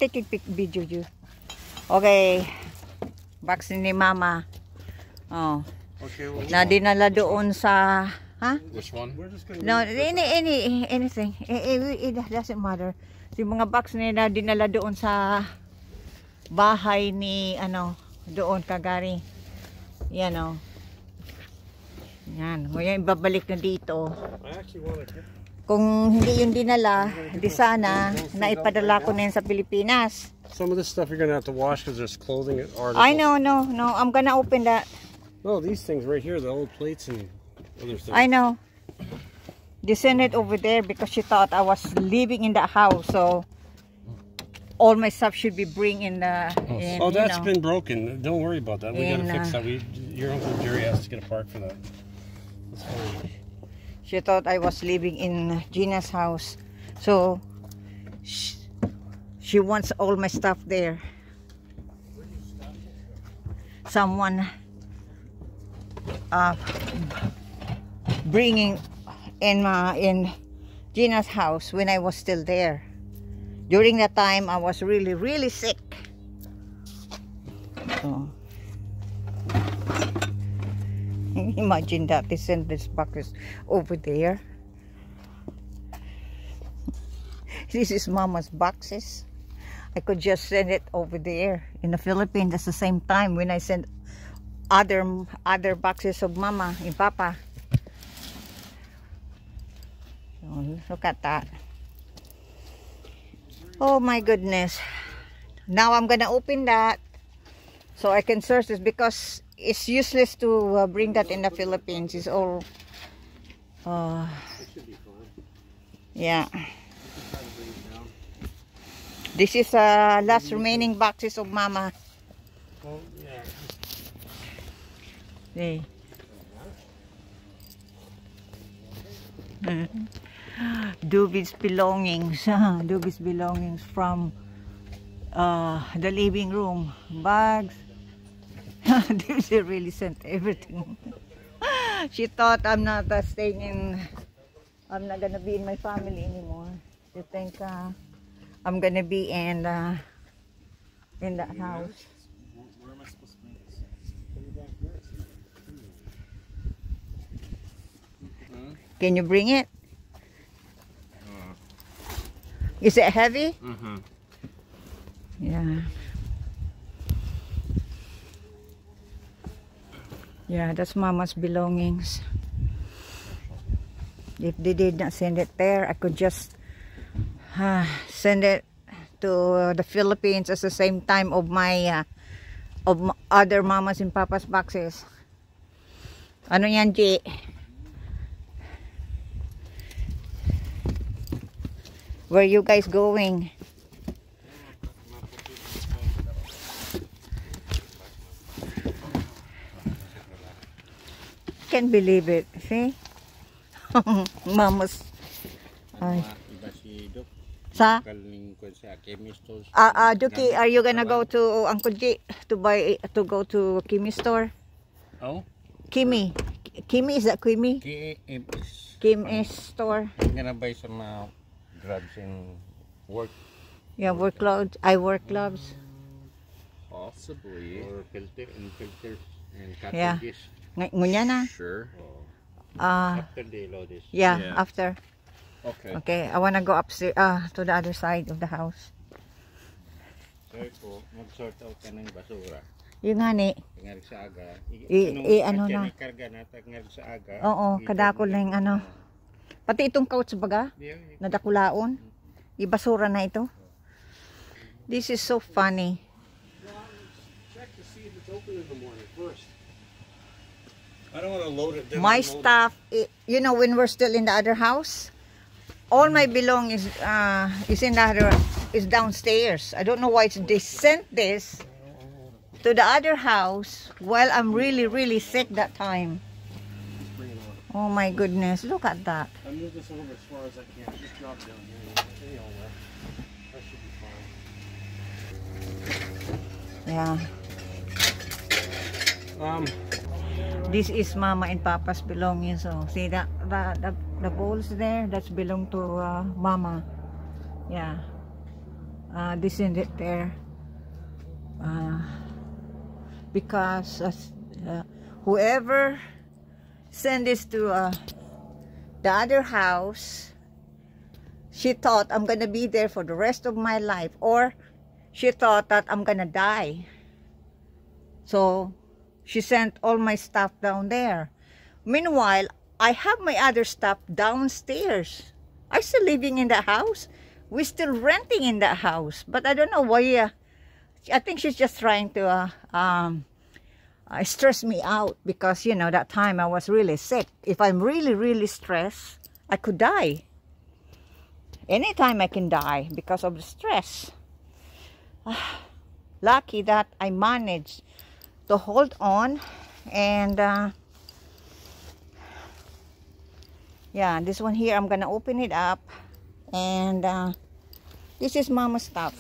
take a pic video you. Okay. Box ni Mama. Oh. Okay, well, Na dinala doon sa, which one? No, anything. It doesn't matter. Yung mga box nila dinala doon sa bahay ni, doon kagari. Yan o. Yan. Ngayon babalik na dito. Kung hindi yung dinala, di sana, naipadala ko na yun sa Pilipinas. Some of this stuff you're gonna have to wash because there's clothing articles. I know, no. I'm gonna open that. No, these things right here, the old plates and other things. I know. They sent it over there because she thought I was living in that house, so all my stuff should be bring in the. That's been broken. Don't worry about that. We gotta fix that. Your Uncle Jerry has to get a part for that. That's fine. She thought I was living in Gina's house, so she wants all my stuff there. Someone bringing in Gina's house when I was still there. During that time, I was really, really sick. So, imagine that they sent this boxes over there. This is Mama's boxes. I could just send it over there in the Philippines at the same time when I sent other boxes of Mama and Papa. So, look at that. Oh my goodness. Now I'm gonna open that so I can search this because it's useless to bring that in the Philippines. It's all yeah. This is last remaining boxes of Mama. Oh, yeah. Hey. Dubie's belongings. Dubie's belongings from the living room. Bags. Dubie really sent everything. She thought I'm not staying in. I'm not gonna be in my family anymore. She think I'm gonna be in that house. Where am I supposed to bring this? Can you bring it? Is it heavy? Mm-hmm. Yeah. Yeah, that's Mama's belongings. If they did not send it there, I could just send it to the Philippines at the same time of my other Mama's and Papa's boxes. Ano yan, G? Where you guys going? Can't believe it. See? Mama's. Ay. Sa? Duki, are you gonna go to Uncle G to go to Kimi store? Oh? Kimi. Kimi, is that Kimi? Kimi's store. I'm gonna buy some gloves and work. Yeah, work gloves. I work gloves. Possibly. Or filters and Yeah. cartridges. Ngunya na. Sure. After they load this. Yeah, after. Okay. Okay, I wanna go upstairs to the other side of the house. Sorry po, mag-sort out ka ng basura. Yung nga ni. Ngarig sa aga. Ano na. Ikarga na, ngarig sa aga. Oo, kadakol na yung ano. Pati itong couch baga, nadakulaon. Ibasura na ito. This is so funny. Check to see if it's open in the morning first. I don't want to load it. My stuff, you know, when we're still in the other house, all my belongings is downstairs. I don't know why they sent this to the other house while I'm really, really sick that time. Oh my goodness, look at that. I move this over as far as I can. Just drop it down here. That should be fine. Yeah. This is Mama and Papa's belongings. So see that the bowls there, that's belong to Mama. Yeah. They send it there because whoever sent this to the other house, she thought I'm gonna be there for the rest of my life, or she thought that I'm gonna die. So she sent all my stuff down there. Meanwhile, I have my other stuff downstairs. I'm still living in the house. We're still renting in that house. But I don't know why. I think she's just trying to stress me out, because, you know, that time I was really sick. If I'm really, really stressed, I could die. Anytime I can die because of the stress. Lucky that I managed to hold on. And yeah, this one here, I'm gonna open it up. And this is Mama's stuff.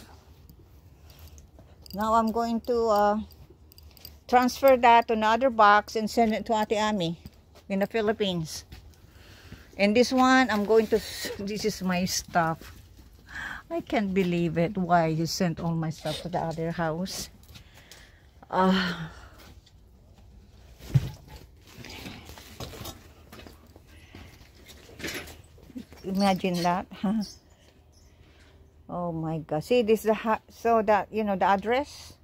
Now I'm going to transfer that to another box and send it to Ate Ami in the Philippines. And this one, I'm going to, this is my stuff. I can't believe it. Why you sent all my stuff to the other house. Imagine that, huh? Oh my God. See, this is the, so that, you know, the address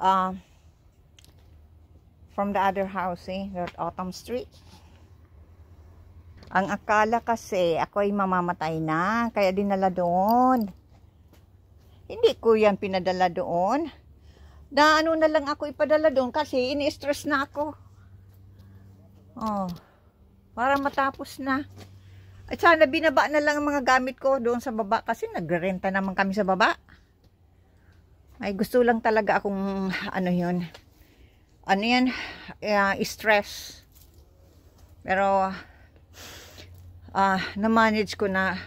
from the other house, see, that Autumn Street. Ang akala kasi ako ay mamamatay na, kaya dinala doon. Hindi ko yan pinadala doon. Na ano na lang ako ipadala doon kasi ini-stress na ako. Oh, para matapos na. At sana binaba na lang ang mga gamit ko doon sa baba kasi nagrenta naman kami sa baba. Ay gusto lang talaga akong ano yun. Ano yan? Stress. Pero na-manage ko na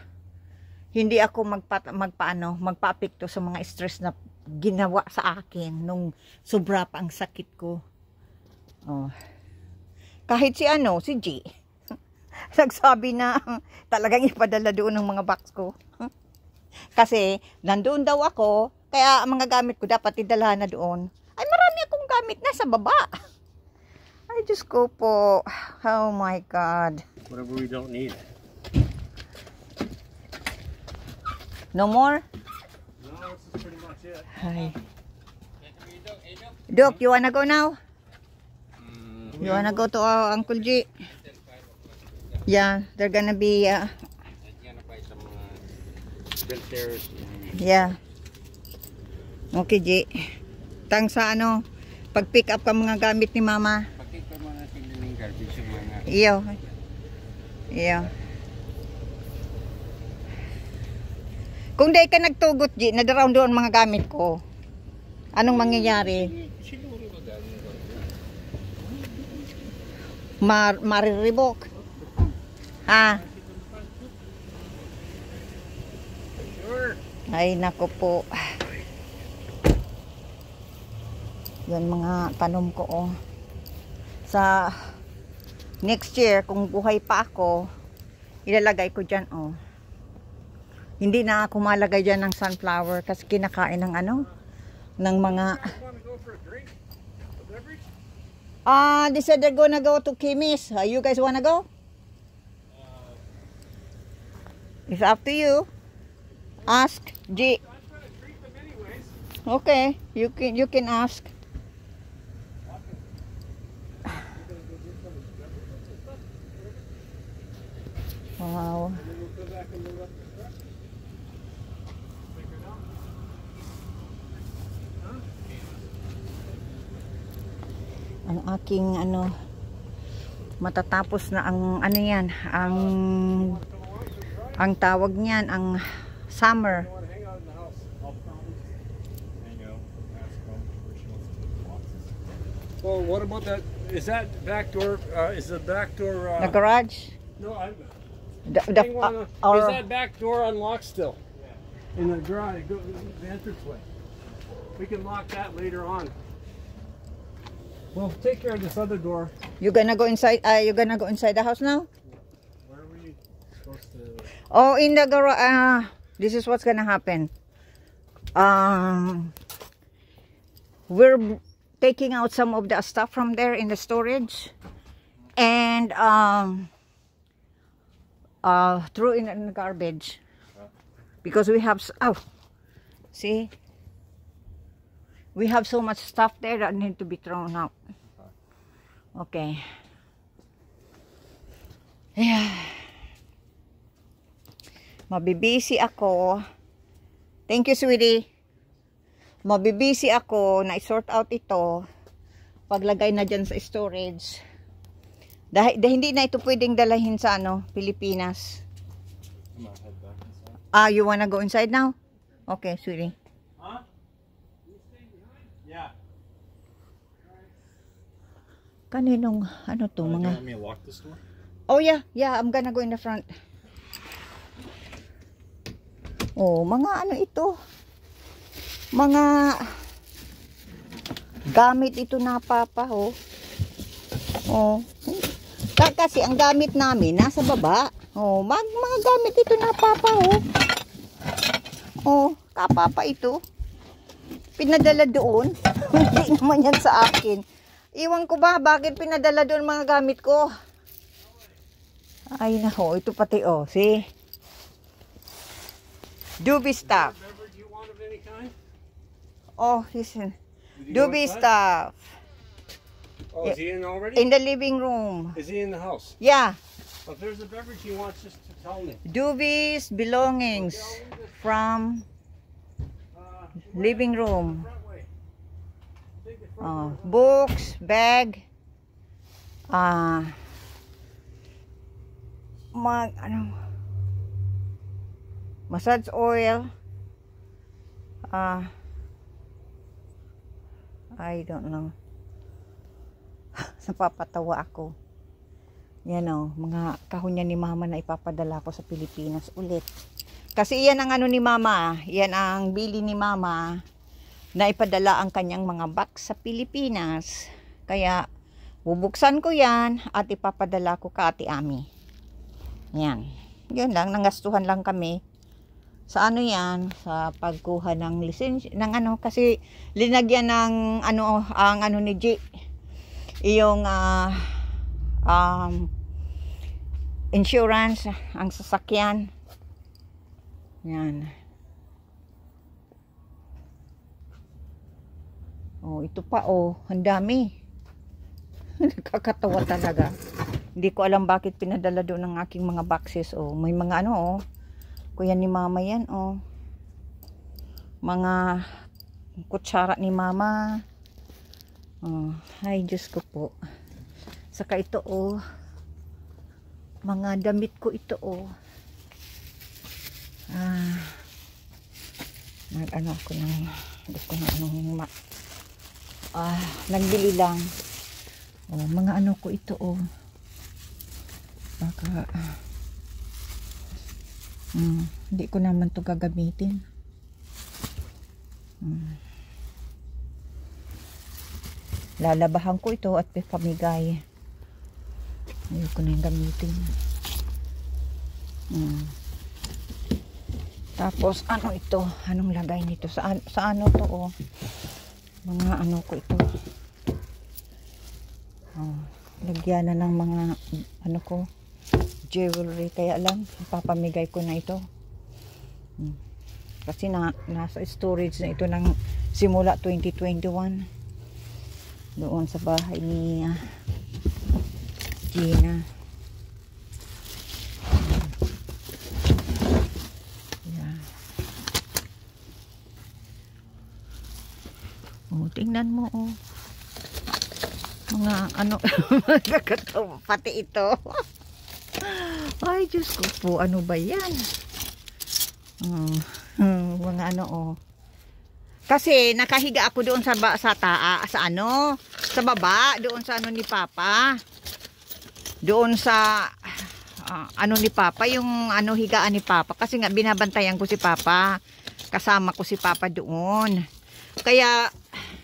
hindi ako magpa-apekto sa mga stress na ginawa sa akin nung sobra pa ang sakit ko. Oh. Kahit si si G. Nagsabi na talagang ipadala doon ng mga box ko. Kasi nandoon daw ako, kaya ang mga gamit ko dapat idala na doon. Ay marami akong gamit na sa baba. Ay Diyos ko po. Oh my God. Whatever we don't need. No more? No, this is pretty much it. Hi. Doc, you wanna go now? You wanna go to Uncle G? Yeah, they're gonna be yeah. Okay, G. Tang sa pag-pick up ka mga gamit ni Mama. Pag-pick up mga tindaling garbage yung mga. Iyo. Iyo. Kung di ka nagtugot, G, nadaraw doon mga gamit ko. Anong mangyayari? Mariribok. Ha? Ay nako po. Yan mga tanom ko oh. Sa next year kung buhay pa ako, ilalagay ko diyan oh. Hindi na ako malagay diyan ng sunflower kasi kinakain ng ng mga they said they're gonna go to Kimis. You guys wanna go? It's up to you. Ask G. Okay, you can ask. Wow. Ang aking matatapos na ang yan, ang tawag niyan, ang summer. Well, what about that? Is that back door? Is the back door? The garage? No, is that back door unlocked still? In the garage, the entranceway. We can lock that later on. Well, take care of this other door. You gonna go inside? You gonna go inside the house now? Where are we supposed to? Oh, in the garage. This is what's gonna happen. we're taking out some of the stuff from there in the storage, and throw in the garbage, because we have, oh, see, we have so much stuff there that need to be thrown out. Okay. Yeah. Mabibisi ako. Thank you, sweetie. Mabibisi ako na i-sort out ito. Paglagay na dyan sa storage. Dahil hindi na ito pwedeng dalahin sa Pilipinas. You wanna go inside now? Okay, sweetie. Huh? You stay behind? Yeah. Kaninong, to, mga... Want me to lock this door? Oh, yeah, I'm gonna go in the front. Oh, mga ito. Mga gamit ito na papa, oh. Oh. Kasi ang gamit namin nasa baba. Oh, mga gamit ito na papa, oh. Oh, kapapa ito. Pinadala doon. Hindi naman yan sa akin. Iwan ko ba bakit pinadala doon mga gamit ko? Ay nako, ito pati, oh, see? Doobie stuff. Oh, listen. Doobie stuff. Oh, is he in already? In the living room. Is he in the house? Yeah. If there's a beverage he wants, just to tell me. Doobie's belongings from living room. Books, bag, massage oil, I don't know. Napapatawa ako. Yan mga kahon niya ni mama na ipapadala ko sa Pilipinas ulit. Kasi yan ang ni mama, yan ang bili ni mama na ipadala ang kanyang mga box sa Pilipinas. Kaya bubuksan ko yan at ipapadala ko ka Ate Ami. Yan. Yan lang, nangastuhan lang kami. Sa yan, sa pagkuha ng lisensya, ng kasi linagyan ng ang ni G. Iyong insurance, ang sasakyan. Yan. Oh, ito pa, oh, ang dami. Nakakatawa talaga. Hindi ko alam bakit pinadala doon ng aking mga boxes. Oh, may mga oh. Kuya ni mama yan, oh. Mga kutsara ni mama. Oh, ay Diyos ko po. Saka ito, oh. Mga damit ko ito, oh. Ako ng gusto ng nagbili lang. Oh, mga ko ito, oh. Baka hindi ko naman to gagamitin. Lalabahan ko ito at pamigay. Hindi ko na yung gamitin. Tapos ito? Anong lagay nito? Sa to, oh? Mga ko ito. Oh, lagyan na ng mga ko, jewelry. Kaya lang papamigay ko na ito. Kasi nasa storage na ito ng simula 2021 doon sa bahay ni Gina. Yeah. Oh, tingnan mo, oh. Mga kakatawa pati ito. Ay, Diyos ko po, ano ba yan? Mga oh. Kasi nakahiga ako doon sa baba, doon sa ni Papa. Doon sa ni Papa, yung higaan ni Papa. Kasi nga binabantayan ko si Papa. Kasama ko si Papa doon. Kaya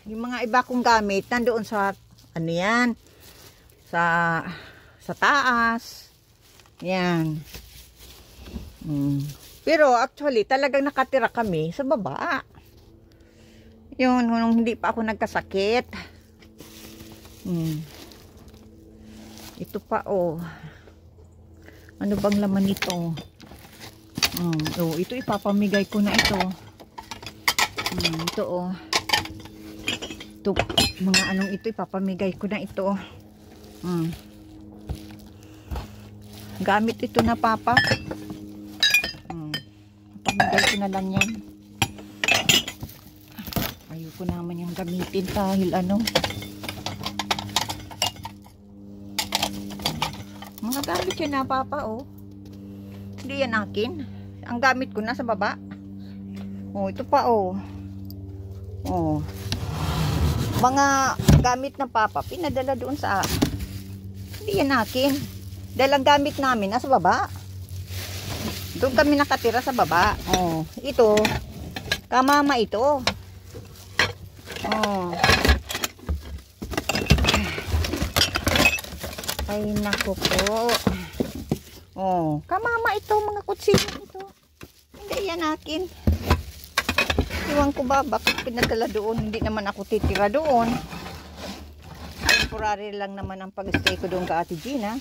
yung mga iba kong gamit nandoon sa yan, sa taas. Yan. Pero actually talagang nakatira kami sa baba. Yun, nung hindi pa ako nagkasakit. Ito pa, oh. Ano bang laman nito? Oh, ito ipapamigay ko na ito. Ito, oh. Ito, mga anong ito, ipapamigay ko na ito. Gamit ito na, Papa. Pamigay ko na lang yan. Ayoko naman yung gamitin dahil ano. Mga gamit yun na, Papa, oh. Hindi yan akin. Ang gamit ko na sa baba. Oh, ito pa, oh. Oh. Mga gamit na, Papa, pinadala doon sa... Hindi yan akin. Dahil ang gamit namin nasa baba. Doon kami nakatira sa baba. Oh, ito. Kamama ito. Oh. Ay, naku po. Oh, kamama ito, mga kutsino ito. Hindi yan akin. Iwan ko ba, bakit pinadala doon? Hindi naman ako titira doon. Temporary lang naman ang pag-stay ko doon ka Ate Gina.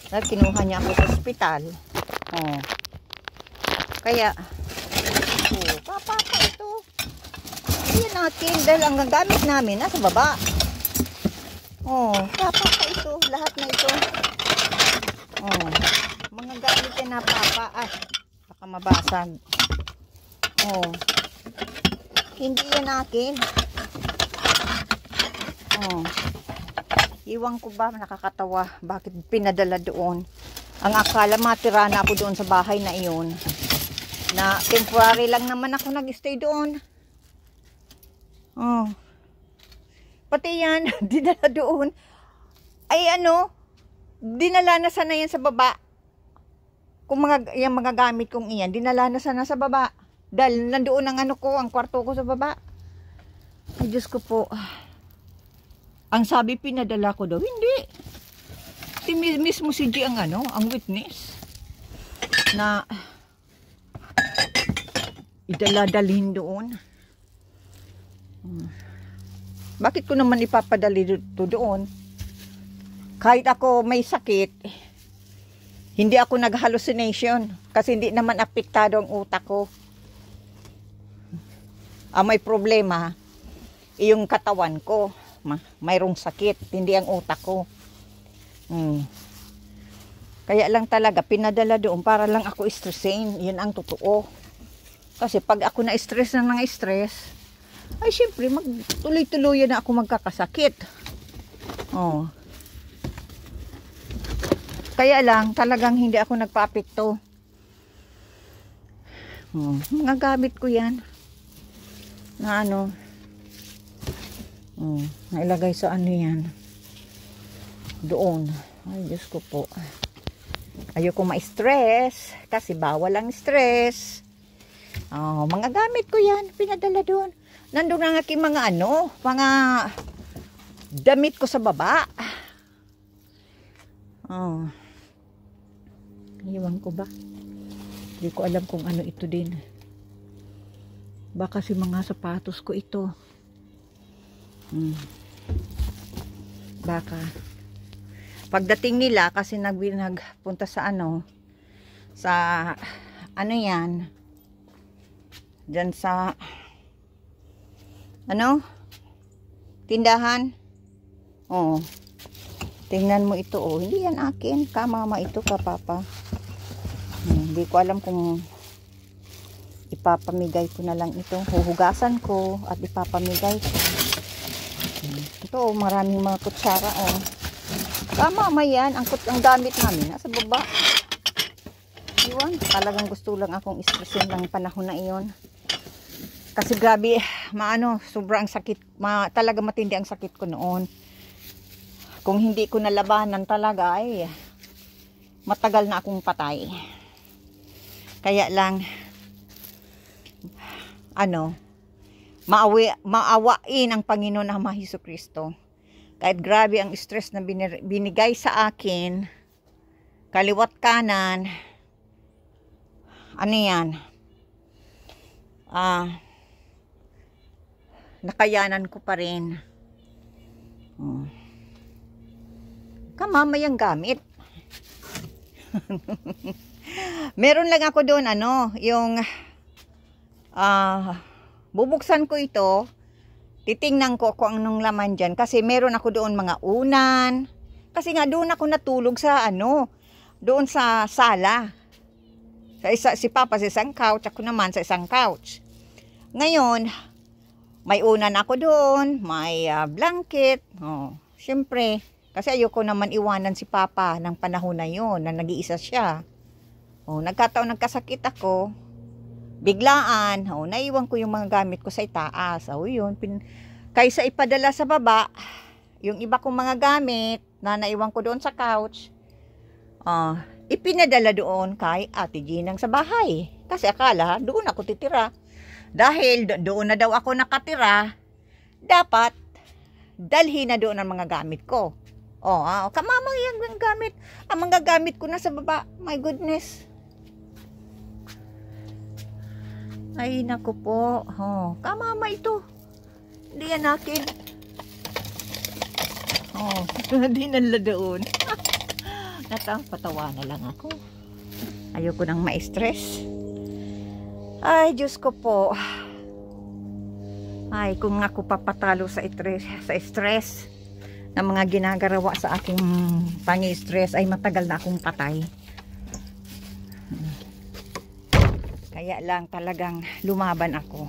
Dahil kinuha niya ako sa ospital. Oh. Kaya, oh, Papa ito. Yan natin, dahil ang gamit namin nasa baba. Oh, Papa ito, lahat na ito. Oh, mga gamit yan na, Papa. Ay, baka mabasag. Oh, hindi yan akin. Oh, iwan ko ba, nakakatawa, bakit pinadala doon. Ang akala matira na ako doon sa bahay na iyon, na temporary lang naman ako nag-stay doon. Oh, pati yan dinala doon. Ay ano, dinala na sana yan sa baba. Kung yung mga gamit kong iyan, dinala na sana sa baba. Dahil nandoon ang ano ko, ang kwarto ko sa baba. Ay, Diyos ko po. Ang sabi pinadala ko daw, hindi. Si mismo si G ang ano, ang witness na idala-dalhin doon. Bakit ko naman ipapadali dito doon? Kahit ako may sakit, hindi ako nag-hallucination kasi hindi naman apektado ang utak ko. Ang may problema, yung katawan ko. Mayroong sakit, hindi ang utak ko. Kaya lang talaga pinadala doon para lang ako stressin. Yun ang totoo. Kasi pag ako na-stress ng mga stress, ay syempre tuloy-tuloy na ako magkakasakit. Oh. Kaya lang talagang hindi ako nagpa-apekto. Mga gamit ko yan na ano, nailagay sa ano yan doon. Ay, Diyos ko po, ayoko ma-stress kasi bawal ang stress. Mga gamit ko yan pinadala doon. Nandun ang aking mga ano, mga damit ko sa baba. Iwan ko ba, hindi ko alam kung ano ito din. Baka si mga sapatos ko ito. Baka pagdating nila kasi nagpunta sa ano, sa ano yan dyan sa ano tindahan. Tingnan mo ito, hindi yan akin, kamama ito ka Papa. Hindi ko alam kung ipapamigay ko na lang ito, huhugasan ko at ipapamigay ko. Ito, maraming mga kutsara, kamama yan, ang gamit namin nasa baba. Iwan, talagang gusto lang akong stressin lang panahon na iyon. Kasi grabe, sobrang sakit, talaga matindi ang sakit ko noon. Kung hindi ko nalabanan talaga, ay matagal na akong patay. Kaya lang, maawain ang Panginoon na Jesucristo. Kahit grabe ang stress na binigay sa akin, kaliwat kanan, ano yan, nakayanan ko pa rin. Kamamayang gamit. Meron lang ako doon, ano, yung bubuksan ko ito, titingnan ko kung anong laman dyan. Kasi meron ako doon mga unan. Kasi nga doon ako natulog sa ano, doon sa sala. Si Papa sa isang couch, ako naman sa isang couch. Ngayon, may unan ako doon, may blanket. Siyempre, kasi ayoko naman iwanan si Papa ng panahon na yon na nag-iisa siya. Nagkataon nagkasakit ako, biglaan, naiwan ko yung mga gamit ko sa itaas. Yun, kaysa ipadala sa baba, yung iba kong mga gamit na naiwan ko doon sa couch, ipinadala doon kay Ate Ginang sa bahay. Kasi akala, doon ako titira. Dahil doon na daw ako nakatira, dapat dalhin na doon ang mga gamit ko. Kamamayang ang gamit. Ang mga gamit ko na sa baba. My goodness. Ay, naku po. Kamama ito. Hindi yan akin. Hindi nala doon. Patawa na lang ako. Ayoko nang ma-stress. Ay, Diyos ko po. Ay, kung ako papatalo sa stress na mga ginagarawa sa aking pang-stress, ay matagal na akong patay. Kaya lang talagang lumaban ako.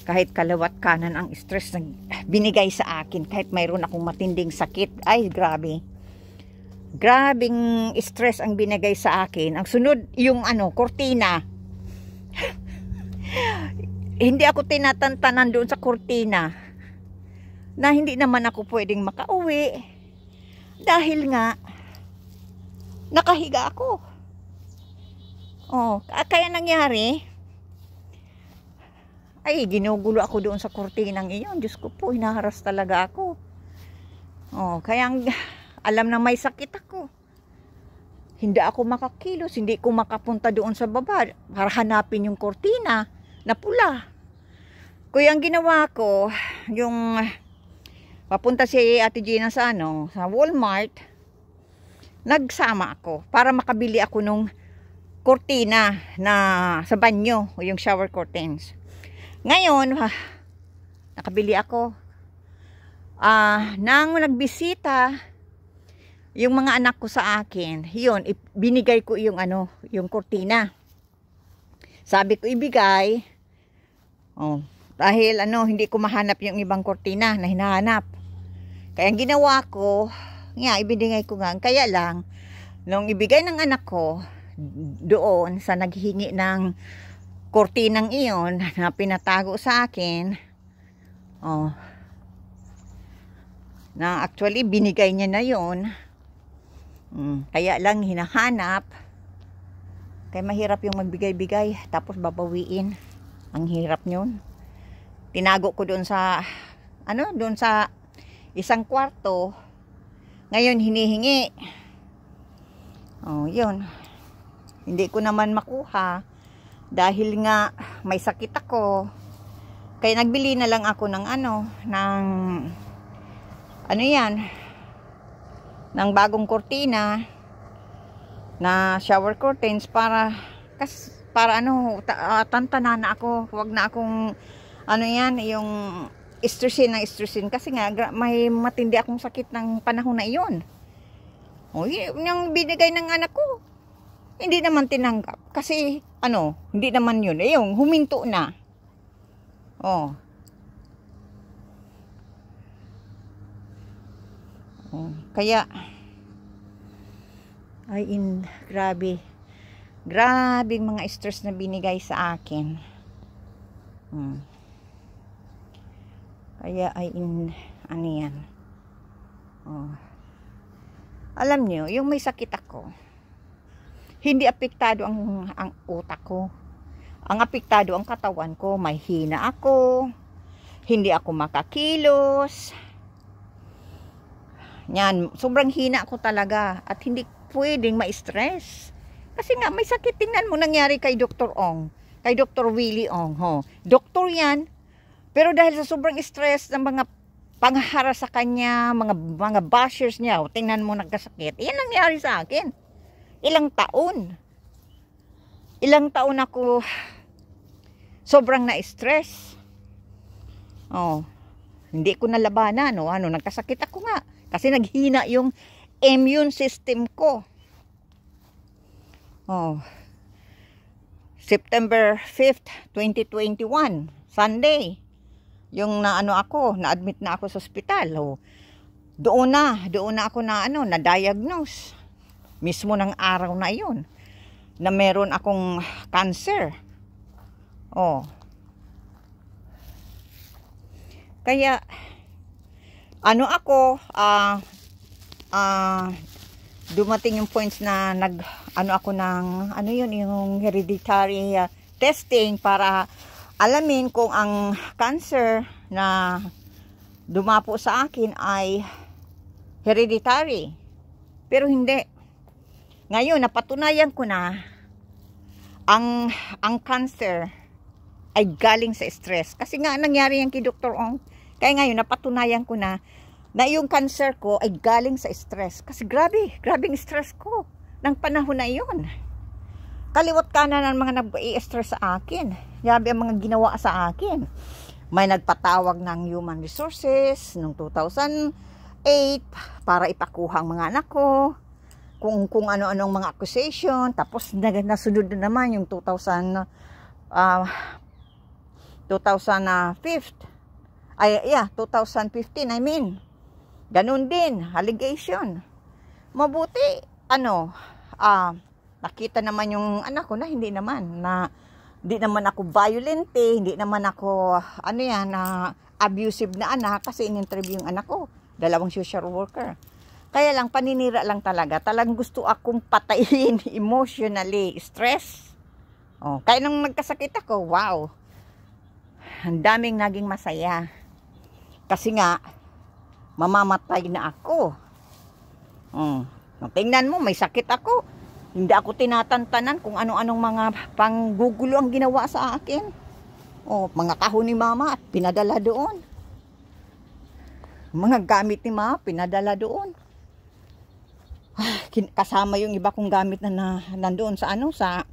Kahit kalawat kanan ang stress na binigay sa akin, kahit mayroon akong matinding sakit, ay grabe. Grabing stress ang binigay sa akin. Ang sunod, yung kortina. Hindi ako tinatantanan doon sa kurtina na hindi naman ako pwedeng makauwi dahil nga nakahiga ako. Kaya nangyari ay ginugulo ako doon sa kurtinang iyon. Diyos ko po, hinaharas talaga ako. Kaya alam na may sakit ako. Hindi ako makakilos, hindi ko makapunta doon sa baba para hanapin yung kurtina na pula. Kaya ang ginawa ko, yung papunta si Ate Gina sa sa Walmart, nagsama ako para makabili ako nung kurtina na sa banyo, yung shower curtains. Ngayon, nakabili ako. Nang nagbisita yung mga anak ko sa akin, yun, binigay ko yung yung kurtina. Sabi ko ibigay, dahil hindi ko mahanap yung ibang kurtina na hinahanap. Kaya ang ginawa ko, ibinigay ko nga. Kaya lang, nung ibigay ng anak ko, doon sa naghingi ng kurtinang iyon na pinatago sa akin, na actually binigay niya na yon. Kaya lang hinahanap. Kaya mahirap yung magbigay-bigay tapos babawiin. Ang hirap yun. Tinago ko doon sa doon sa isang kwarto. Ngayon hinihingi. Yun. Hindi ko naman makuha dahil nga may sakit ako. Kaya nagbili na lang ako ng ng bagong kurtina na shower curtains para tantanan na ako. Huwag na akong yung stressin kasi nga may matindi akong sakit ng panahon na iyon. Yung binigay ng anak ko, hindi naman tinanggap kasi hindi naman yun, yung huminto na. Kaya grabing mga stress na binigay sa akin. Kaya yan. Alam niyo, yung may sakit ako, hindi apektado ang utak ko. Ang apektado ang katawan ko. May hina ako. Hindi ako makakilos. Yan, sobrang hina ako talaga. At hindi pwedeng ma-stress. Kasi nga, may sakit. Tingnan mo nangyari kay Dr. Ong. Kay Dr. Willie Ong. Ho. Doktor yan. Pero dahil sa sobrang stress ng mga panghara sa kanya, mga bashers niya, tingnan mo nagkasakit. Yan nangyari sa akin. Ilang taon ako sobrang na-stress. Oh, hindi ko nalabanan. Nagkasakit ako nga. Kasi naghina yung immune system ko. Oh, September 5th, 2021, Sunday. Yung na-admit na ako sa ospital. Oh, doon na ako na-diagnose. Mismo ng araw na yun. Na meron akong cancer. Oh. Kaya, dumating yung points na ako ng, yung hereditary testing para alamin kung ang cancer na dumapo sa akin ay hereditary. Pero hindi. Ngayon, napatunayan ko na ang cancer ay galing sa stress. Kasi nga, nangyari yan kay Dr. Ong. Kaya ngayon, napatunayan ko na yung cancer ko ay galing sa stress. Kasi grabing stress ko ng panahon na yun. Kaliwat kanan ng mga nag-i-stress sa akin. Yabi ang mga ginawa sa akin. May nagpatawag ng Human Resources noong 2008 para ipakuha ang mga anak ko. Kung ano-anong mga accusation. Tapos nasunod na naman yung 2015. Ganun din, allegation. Mabuti, nakita naman yung anak ko na hindi naman ako violent, hindi naman ako, abusive na anak kasi in-interview yung anak ko, 2 social worker. Kaya lang, paninira lang talaga. Talagang gusto akong patayin emotionally, stress. Oh, kaya nung nagkasakit ako, wow, ang daming naging masaya. Kasi nga, mamamatay na ako. Tingnan mo, may sakit ako. Hindi ako tinatantanan kung ano-anong mga panggugulo ang ginawa sa akin. Mga kahon ni mama at pinadala doon. Mga gamit ni mama, pinadala doon. Kasama yung iba kong gamit na nandoon sa sa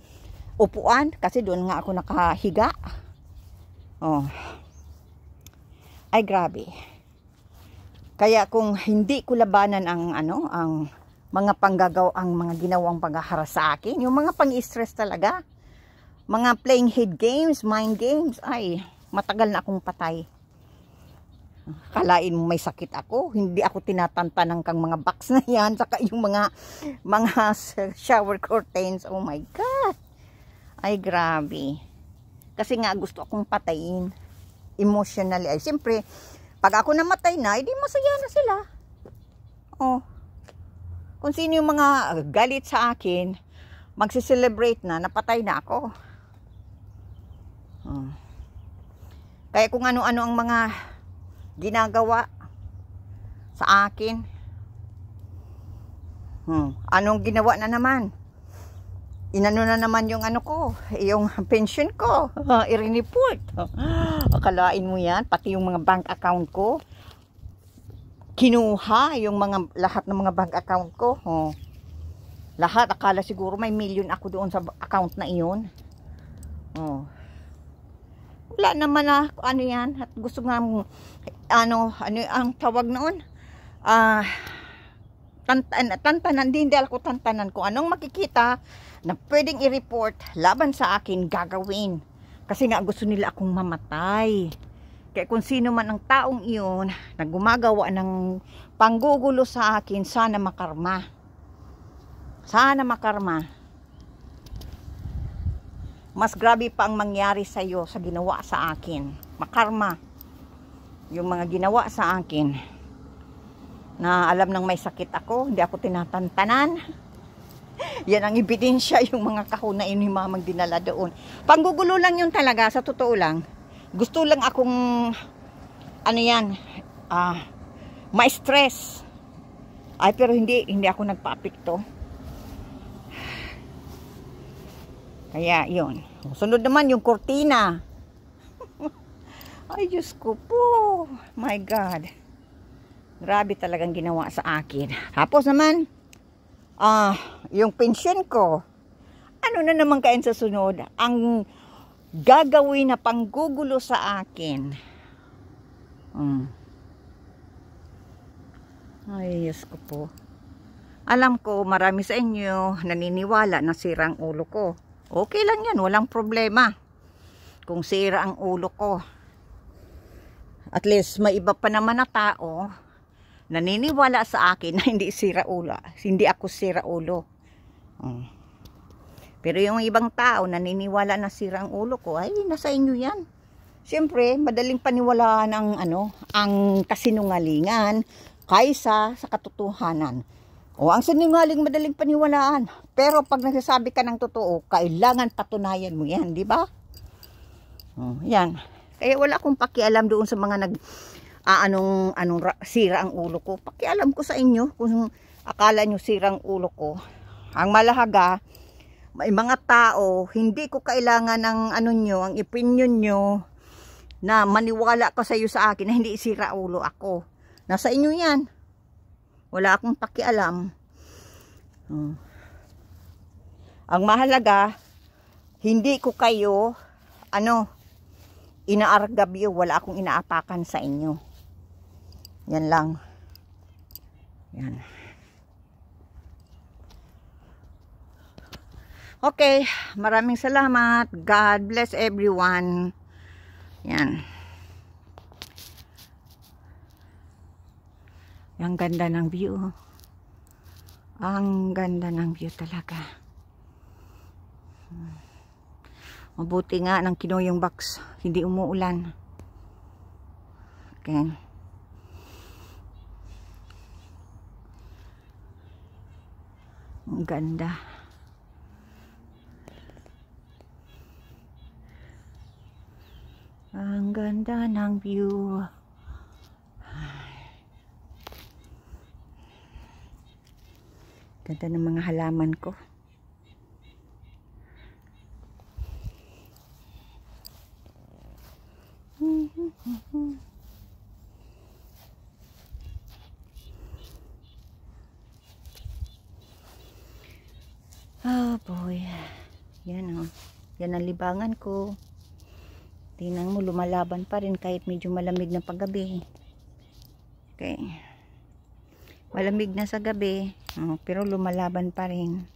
upuan. Kasi doon nga ako nakahiga. Ay, grabe. Kaya kung hindi ko labanan ang mga ang mga ginawang paghaharas sa akin, yung mga pang-stress talaga, mga playing head games, mind games, ay matagal na akong patay. Kalain mo may sakit ako, hindi ako tinatantanan kang mga box na yan, saka yung mga shower curtains, oh my God. Ay, grabe. Kasi nga gusto akong patayin emotionally. Ay, siyempre, pag ako namatay na, edi masaya na sila. Kung sino yung mga galit sa akin, magse-celebrate na, napatay na ako. Kaya kung ano-ano ang mga ginagawa sa akin, anong ginawa na naman? Inano na naman yung yung pension ko, i-report. Akalain mo yan, pati yung mga bank account ko, kinuha yung lahat ng mga bank account ko. Lahat, akala siguro may million ako doon sa account na iyon. Wala naman na, yan, at gusto nga, ang tawag noon, tantanan, hindi ako tantanan kung anong makikita na pwedeng i-report laban sa akin, gagawin. Kasi nga gusto nila akong mamatay. Kaya kung sino man ang taong iyon na gumagawa ng panggugulo sa akin, sana makarma. Sana makarma. Mas grabe pa ang mangyari sa iyo sa ginawa sa akin. Makarma. Yung mga ginawa sa akin na alam nang may sakit ako, hindi ako tinatantanan. Yan ang ebidensya, yung mga kahon na ni mamang dinala doon. Panggugulo lang yun talaga, sa totoo lang. Gusto lang akong ma-stress. Ay, pero hindi ako nagpa-apekto. Kaya, yun. Sunod naman yung kurtina. Ay, Diyos ko po. My God. Grabe talagang ginawa sa akin. Tapos naman, yung pension ko, ano na naman kain sa sunod? Ang gagawin na panggugulo sa akin. Ay, Diyos ko po. Alam ko, marami sa inyo naniniwala na sira ang ulo ko. Okay lang yan, walang problema. Kung sira ang ulo ko. At least, may iba pa naman na tao naniniwala sa akin na hindi sira ulo. Hindi ako sira ulo. Pero yung ibang tao naniniwala na sira ang ulo ko, ay, nasa inyo yan. Siyempre, madaling paniwalaan ang kasinungalingan kaysa sa katotohanan. Ang sinungaling madaling paniwalaan. Pero pag nagsasabi ka ng totoo, kailangan patunayan mo yan, di ba? Yan. Kaya wala akong pakialam doon sa mga sira ang ulo ko. Pakialam ko sa inyo kung akala nyo sira ang ulo ko. Ang malahaga, may mga tao, hindi ko kailangan ng ang opinion nyo na maniwala ka sa iyo sa akin na hindi sira ulo ako. Nasa inyo yan. Wala akong pakialam. Ang mahalaga, hindi ko kayo, inaargabyo. Wala akong inaapakan sa inyo. Yan lang. Yan. Okay, maraming salamat. God bless everyone. Yan. Ang ganda ng view. Ang ganda ng view talaga. Mabuti nga ng Kinoyong box. Hindi umuulan. Okay. Ang ganda. Ang ganda ng view. Ganda ng mga halaman ko. Oh boy. Yan o. Yan ang libangan ko. Tingnan mo, lumalaban pa rin kahit medyo malamig na paggabi. Okay. Malamig na sa gabi, pero lumalaban pa rin.